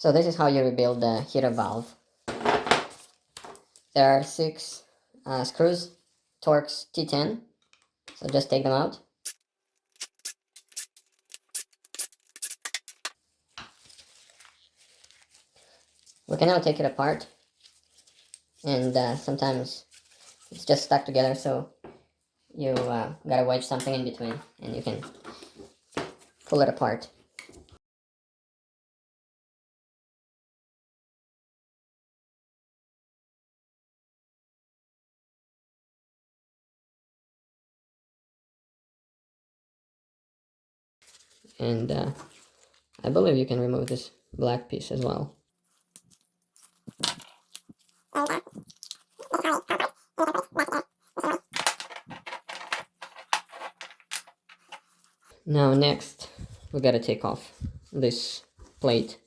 So this is how you rebuild the heater valve. There are 6 screws, Torx T10, so just take them out. We can now take it apart, and sometimes it's just stuck together, so you gotta wedge something in between and you can pull it apart. And I believe you can remove this black piece as well. Now next, we gotta take off this plate.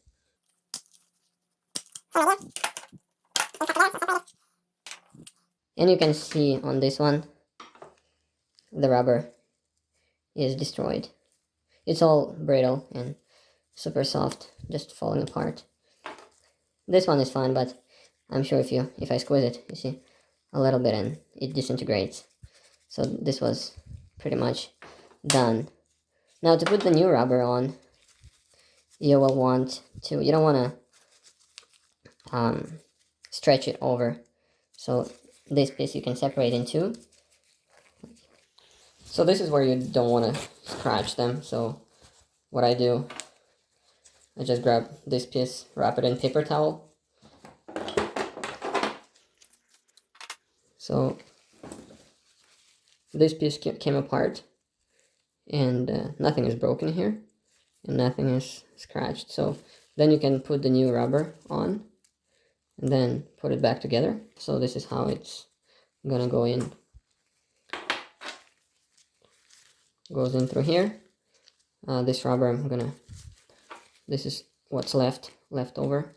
And you can see on this one, the rubber is destroyed. It's all brittle and super soft, just falling apart. This one is fine, but I'm sure if I squeeze it, you see a little bit and it disintegrates. So this was pretty much done. Now to put the new rubber on, you will want to, you don't want to stretch it over. So this piece you can separate in two. So this is where you don't want to scratch them. So what I do, I just grab this piece, wrap it in paper towel. So this piece came apart, and nothing is broken here, and nothing is scratched. So then you can put the new rubber on, and then put it back together. So this is how it's gonna go in. Goes in through here. This rubber this is what's left over.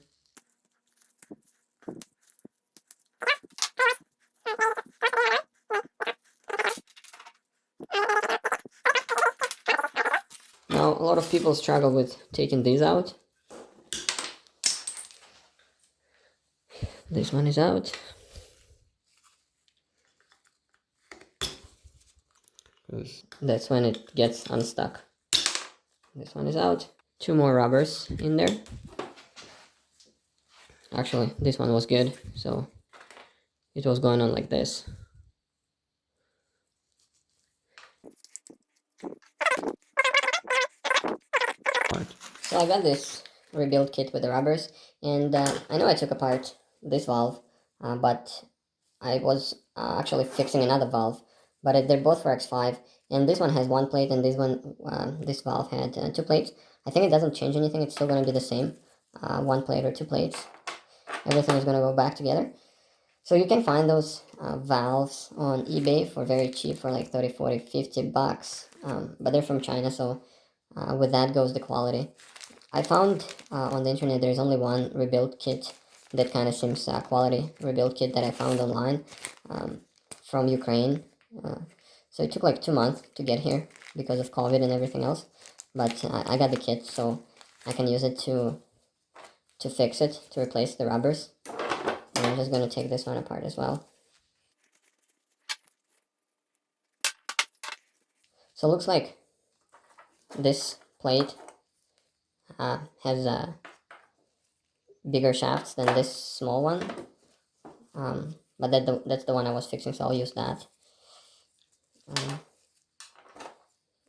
Now a lot of people struggle with taking these out. This one is out. That's when it gets unstuck. This one is out. 2 more rubbers in there. Actually, this one was good, so it was going on like this. So I got this rebuild kit with the rubbers, and I know I took apart this valve, but I was actually fixing another valve, but they're both for X5, and this one has 1 plate, and this valve had 2 plates. I think it doesn't change anything, it's still going to be the same, 1 plate or 2 plates. Everything is going to go back together. So you can find those valves on eBay for very cheap, for like 30, 40, 50 bucks, but they're from China, so with that goes the quality. I found on the internet there's only one rebuild kit that kind of seems quality rebuild kit that I found online from Ukraine. So it took like 2 months to get here because of COVID and everything else, but I got the kit, so I can use it to fix it, to replace the rubbers. And I'm just going to take this one apart as well. So it looks like this plate has bigger shafts than this small one, but that's the one I was fixing, so I'll use that.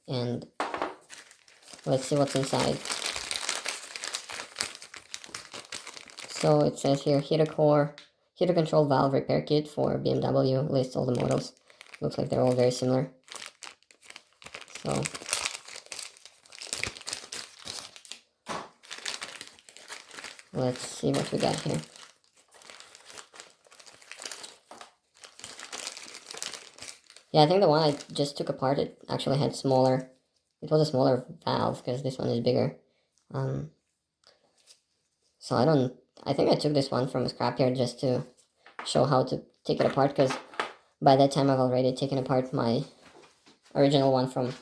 And let's see what's inside. So it says here, heater control valve repair kit for BMW, lists all the models. Looks like they're all very similar. So let's see what we got here. Yeah, I think the one I just took apart, it actually had smaller, it was a smaller valve because this one is bigger. So I think I took this one from a scrapyard just to show how to take it apart, because by that time I've already taken apart my original one from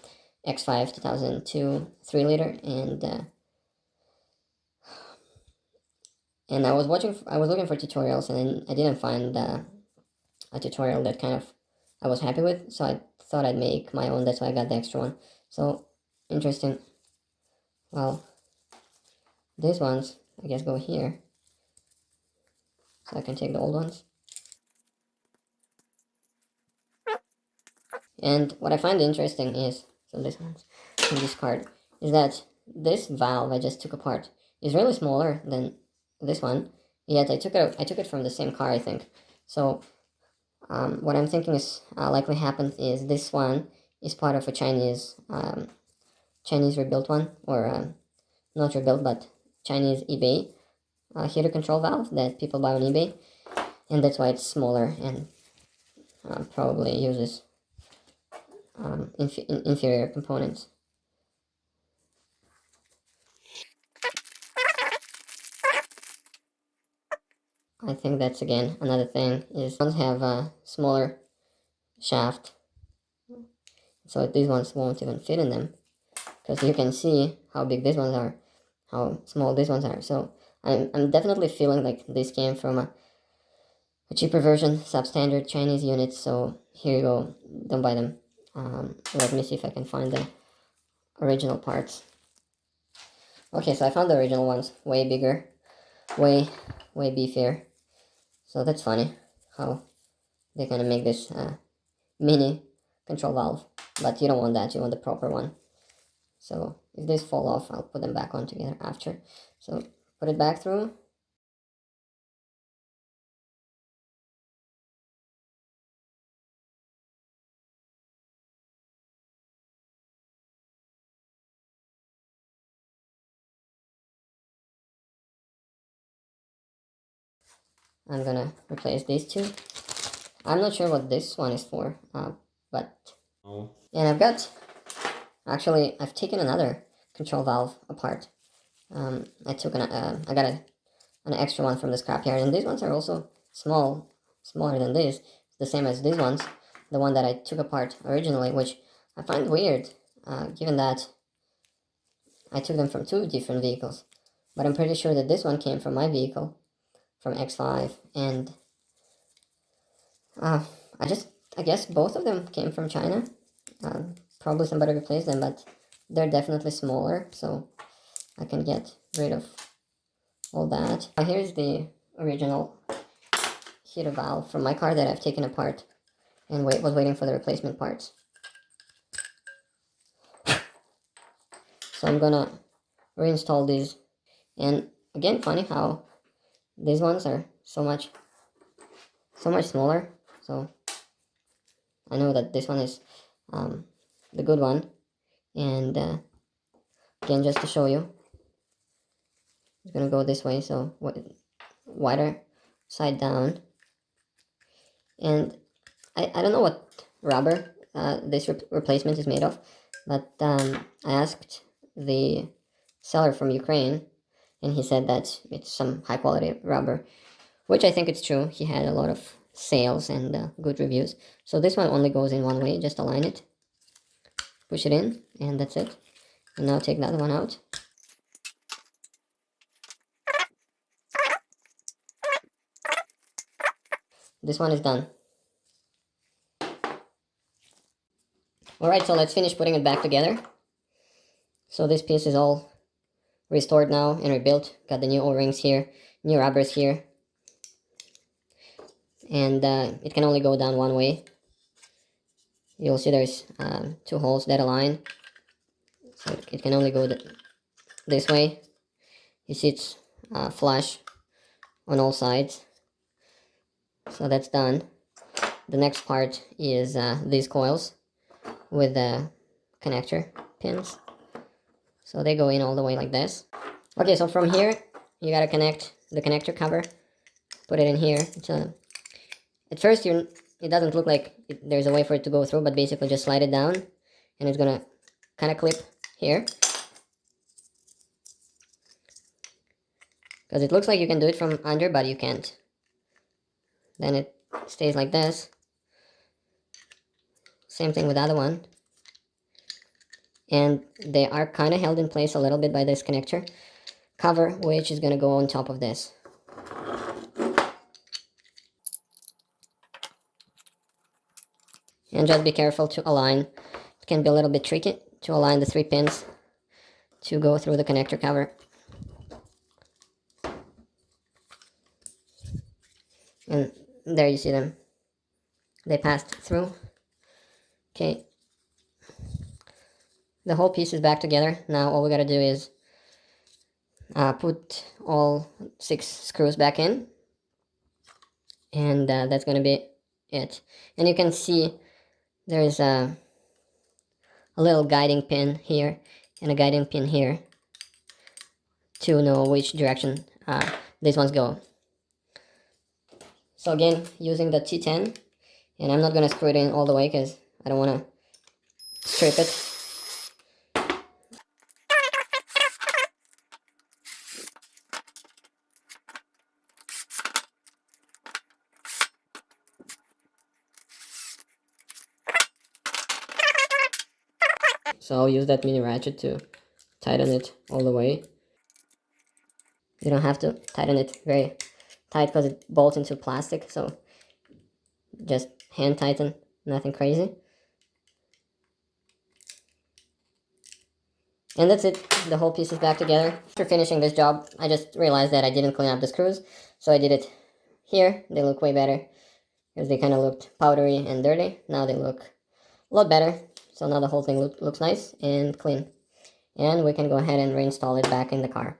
X5 2002 3 liter, and And I was looking for tutorials, and I didn't find a tutorial that kind of I was happy with, so I thought I'd make my own. That's why I got the extra one. So interesting. Well, these ones I guess go here, so I can take the old ones. And what I find interesting is, so this one's from this card, is that this valve I just took apart is really smaller than this one. Yet I took it from the same car, I think. So what I'm thinking is likely happened is this one is part of a Chinese rebuilt one, or not rebuilt but Chinese eBay heater control valve that people buy on eBay, and that's why it's smaller and probably uses inferior components. I think that's again another thing is ones have a smaller shaft, so these ones won't even fit in them, because you can see how big these ones are, how small these ones are. So I'm definitely feeling like this came from a cheaper version, substandard Chinese units. So here you go, don't buy them. Let me see if I can find the original parts. Okay, so I found the original ones, way bigger, way beefier. So that's funny how they kind of make this mini control valve, but you don't want that, you want the proper one. So if these fall off, I'll put them back on together after. So put it back through. I'm gonna replace these two. I'm not sure what this one is for, but... Oh. And I've taken another control valve apart. I got an extra one from the scrapyard, and these ones are also smaller than this. It's the same as these ones, the one that I took apart originally, which I find weird, given that I took them from two different vehicles. But I'm pretty sure that this one came from my vehicle, from X5, and I guess both of them came from China. Probably somebody replaced them, but they're definitely smaller, so I can get rid of all that. Here's the original heater valve from my car that I've taken apart and was waiting for the replacement parts. So I'm gonna reinstall these. And again, funny how these ones are so much smaller. So I know that this one is the good one. And again, just to show you, it's gonna go this way, so wider side down. And I don't know what rubber this replacement is made of, but I asked the seller from Ukraine, and he said that it's some high quality rubber, which I think it's true. He had a lot of sales and good reviews. So this one only goes in one way, just align it, push it in, and that's it. And now take the other one out. This one is done. Alright, so let's finish putting it back together. So this piece is all restored now and rebuilt. Got the new O-rings here, new rubbers here. And it can only go down one way. You'll see there's two holes that align. So it can only go this way. You see it's flush on all sides. So that's done. The next part is these coils with the connector pins. So they go in all the way like this. Okay, so from here, you gotta connect the connector cover. Put it in here. At first, it doesn't look like there's a way for it to go through, but basically just slide it down, and it's gonna kind of clip here. Because it looks like you can do it from under, but you can't. Then it stays like this. Same thing with the other one. And they are kind of held in place a little bit by this connector cover, which is going to go on top of this. And just be careful to align. It can be a little bit tricky to align the 3 pins to go through the connector cover. And there you see them. They passed through. Okay. The whole piece is back together. Now all we gotta do is put all 6 screws back in. And that's gonna be it. And you can see there's a little guiding pin here and a guiding pin here to know which direction these ones go. So again, using the T10, and I'm not gonna screw it in all the way because I don't wanna strip it. So I'll use that mini ratchet to tighten it all the way. You don't have to tighten it very tight because it bolts into plastic, so just hand tighten, nothing crazy. And that's it, the whole piece is back together. After finishing this job, I just realized that I didn't clean up the screws, so I did it here. They look way better, because they kind of looked powdery and dirty. Now they look a lot better, so now the whole thing looks nice and clean. And we can go ahead and reinstall it back in the car.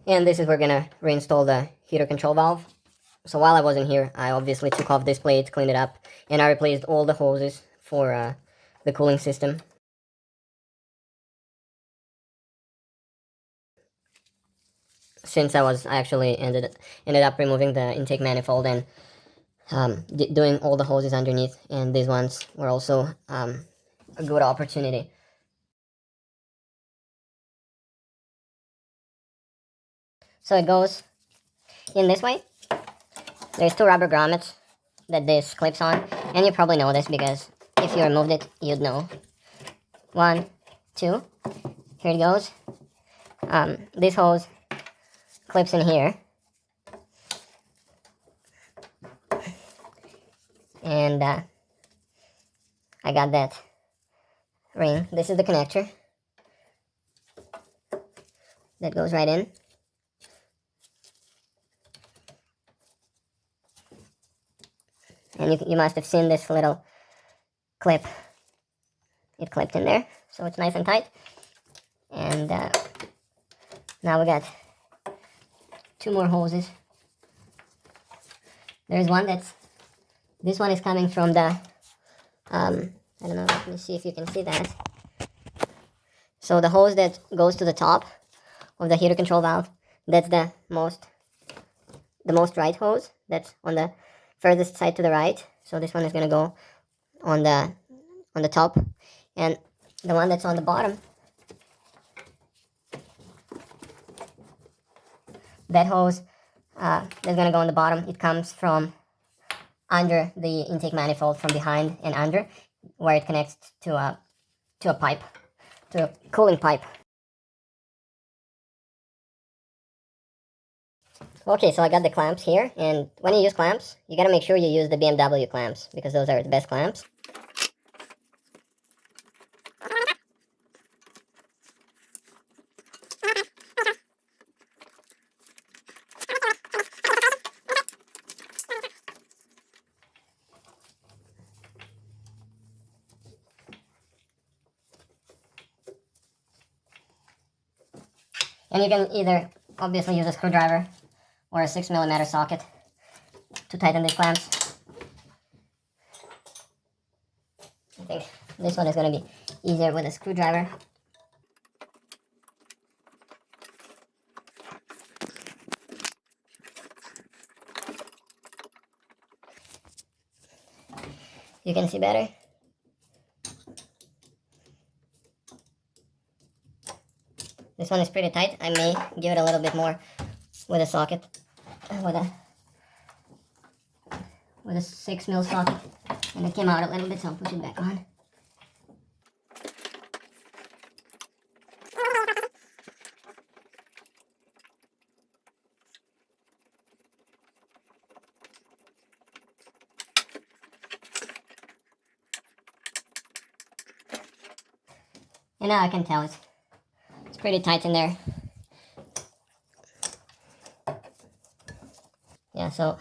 And this is where we're gonna reinstall the heater control valve. So while I wasn't here, I obviously took off this plate, cleaned it up, and I replaced all the hoses for the cooling system. Since I actually ended up removing the intake manifold and doing all the hoses underneath, and these ones were also a good opportunity. So it goes in this way. There's 2 rubber grommets that this clips on, and you probably know this because if you removed it, you'd know. 1, 2, here it goes. This hose clips in here, and I got that ring. This is the connector that goes right in. And you must have seen this little clip. It clipped in there, so it's nice and tight. And now we got 2 more hoses. There's one this one is coming from the, I don't know, let me see if you can see that. So the hose that goes to the top of the heater control valve, that's the most right hose. That's on the furthest side to the right. So this one is gonna go on the top, and the one that's on the bottom, that hose that's gonna go on the bottom. It comes from under the intake manifold, from behind and under, where it connects to a pipe, to a cooling pipe. Okay, so I got the clamps here, and when you use clamps, you gotta make sure you use the BMW clamps, because those are the best clamps. And you can either obviously use a screwdriver or a 6mm socket to tighten these clamps. I think this one is going to be easier with a screwdriver. You can see better. This one is pretty tight. I may give it a little bit more with a socket, with a 6mm socket, and it came out a little bit, so I'll push it back on. And now I can tell it's pretty tight in there. Yeah, so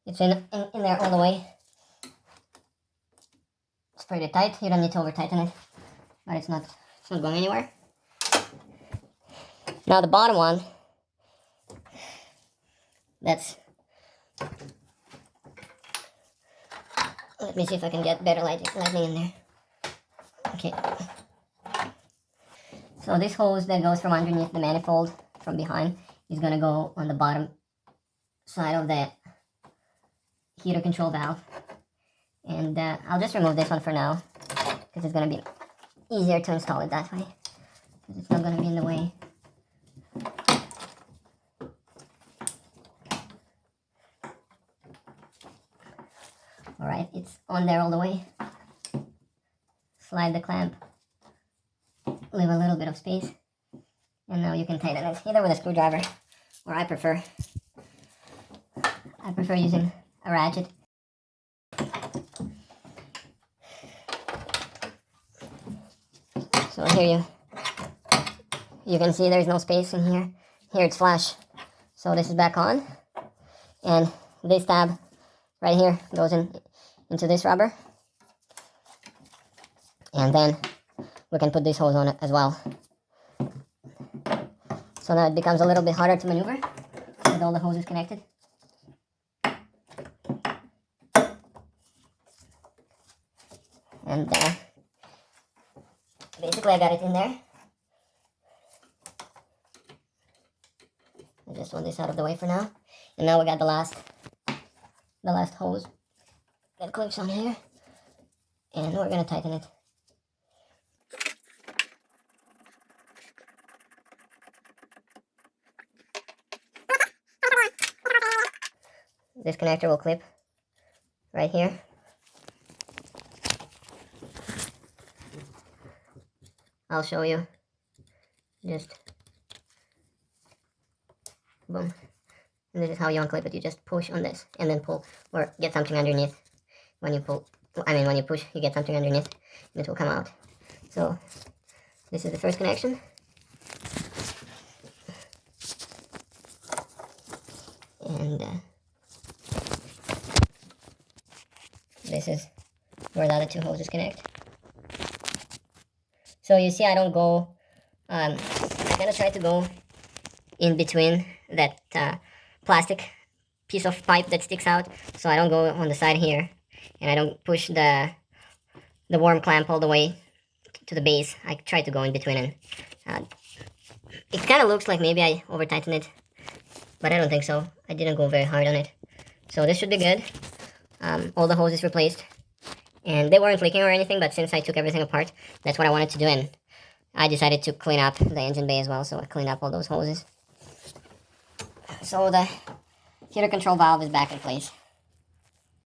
it's in there all the way. It's pretty tight. You don't need to over tighten it, but it's not going anywhere. Now the bottom one, let me see if I can get better lighting in there. Okay. So this hose that goes from underneath the manifold from behind is gonna go on the bottom side of the heater control valve. And I'll just remove this one for now, because it's gonna be easier to install it that way, because it's not gonna be in the way. Alright, it's on there all the way. Slide the clamp, leave a little bit of space, and now you can tighten it, either with a screwdriver, or I prefer using a ratchet. So here you can see there's no space in here. Here it's flush. So this is back on, and this tab right here goes into this rubber, and then we can put this hose on it as well. So now it becomes a little bit harder to maneuver with all the hoses connected. And basically I got it in there. I just want this out of the way for now. And now we got the last hose that clips on here, and we're gonna tighten it. This connector will clip right here. I'll show you. Just boom. And this is how you unclip it. You just push on this and then pull, or get something underneath. When you pull, when you push, you get something underneath and it will come out. So this is the first connection. And this is where the other two hoses connect. So you see I don't go, I'm gonna try to go in between that plastic piece of pipe that sticks out, so I don't go on the side here, and I don't push the worm clamp all the way to the base. I try to go in between, and it kind of looks like maybe I over tightened it, but I don't think so. I didn't go very hard on it, so this should be good. All the hoses replaced, and they weren't leaking or anything, but since I took everything apart, that's what I wanted to do, and I decided to clean up the engine bay as well, so I cleaned up all those hoses. So the heater control valve is back in place.